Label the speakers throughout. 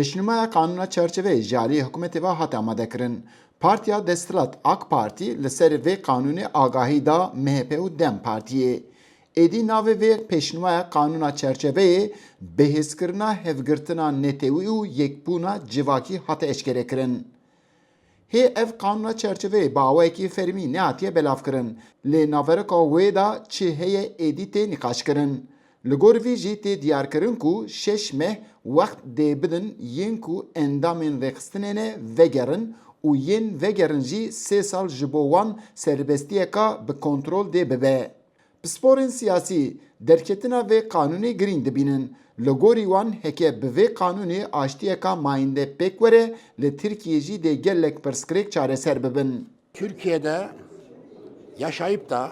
Speaker 1: Pêşnîmaya kanûna çerçeveyê ji aliyê hikûmetê ve hat amadekirin. Partiya Desthilat AK Parti li ser vê kanûnê agahî da MHP û Dem Partiyê. Êdî navê vê pêşnîmaya kanûna çerçeveyê bihêzkirina hevgirtina netewî û yekbûna civakî hate eşkerekirin. Hê ev kanûna çerçeveyê bawayekî fermî nehatiye belavkirin. Lê naverika wê da çi heye êdî tê nîqaşkirin. Li gor vî jî tê diyarkirin ku 6 meh wext dê bidin yên ku endamên rêxistinê vegerin û yên vegerin jî 3 sal ji bo wan serbestiyeka bi kontrol dê bibe. Pisporên siyasî derketina vê kanûnê girîng dibînin. Li gorî wan heke bi vê kanûnê aştiyeka mayînde pêk were li Tirkiyê jî dê gelek pirsgirêk çareser bibin.
Speaker 2: Türkiye'de yaşayıp da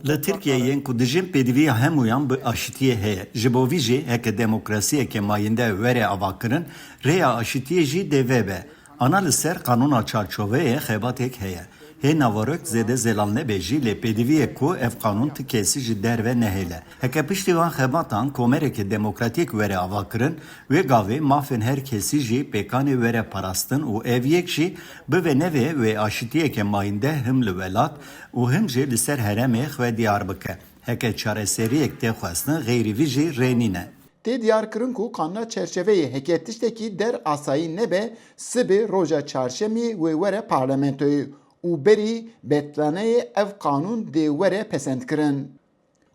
Speaker 3: Li Tirkiyeyên ku dijîn pêdiviya hemûyan bi aşîtiyê heye. Ji bo vî jî heke demokrasiyeke mayînde were avakirin, rêya aşîtiyê jî dê vebe. Ana li ser kanûna çarçoveyê xebatêk heye. Hê navarok zêde zelal nebe jî lê pêdiviyê ku ev kanûn ti kesî ji derve nehêle. Heke piştî van xebatan komerekê demokratîk were avakirin, wê gavê mafên her kesî jî pêkanê were parastin û ev yek jî bive nevê wê aşîtiyeke mayînde him li welat û him jî li ser herêmê xwe diyar bike. Heke çareseriyek tê xwestin xêrî vî jî rênîne.
Speaker 1: Tê diyarkirin ku kanûna çerçeveyê heke tiştekî der asayî nebe sibê roja çarşemî wê were parlamentoyê û berî betlaneyê ev kanûn dê were pesendkirin.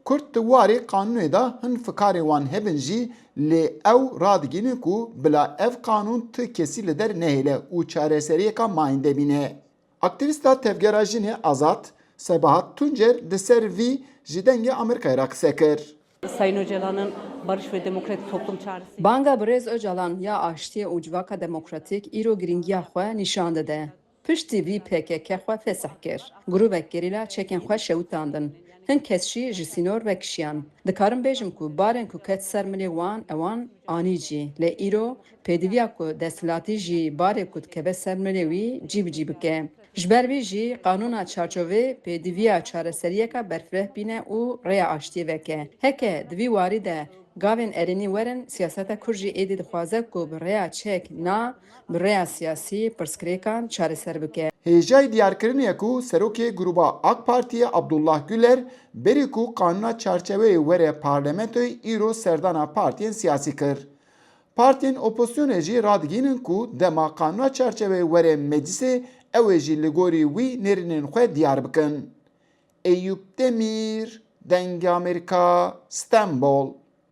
Speaker 1: Kurd di warê kanûnê da hin fikarên wan hebin jî lê ew radigînin ku bila ev kanûn ti kesî li der nehêle û çareseriyeka mayînde bîne. Aktivîsta tevgera jinê Azad, Sebahat Tuncer di ser vî ji dengê Amerîkayê ra qise kir.
Speaker 4: Sayın Öcalan'ın Barış ve Demokratik Toplum Çağrısı.
Speaker 5: Banga Birêz Öcalan ya aştiye û civaka demokratîk îro giringiya xwe nîşan dide. Piştî vî PKK xwe fesih kir. Grûvek gerîla çekên xwe şewitandin. Hin kes jî ji sînor vekişiyan. Dikarim bêjim ku barên ku ket ser milê wan ewan anî cî. Lê îro pêdiviya ku desthilatî jî barê ku dikeve ser milê wî cî bi cî bike. Ji ber vî jî kanûna çarçovê pêdiviya çareseriyeka berfireh bîne û rêya aştiyê veke. Heke di vî warî de gavên erênî werin siyaseta Kurd jî êdî dixwaze ku bi rêya çek na bi rêya siyasî pirsgirêkan çareser bike.
Speaker 1: Hêjayê diyarkirinê ku serokê grûpa AK Partiye Abdullah Güler berî ku kanûna çarçeveyê were parlamentoyê îro serdana partiyên siyasî kir. Partiyên opozisyonê jî radigînin ku dema kanûna çarçeveyê were meclisê ew ê jî li gorî wî nêrînên xwe diyar bikin. Eyüp Demir, Dengê Amerîka, İstanbul.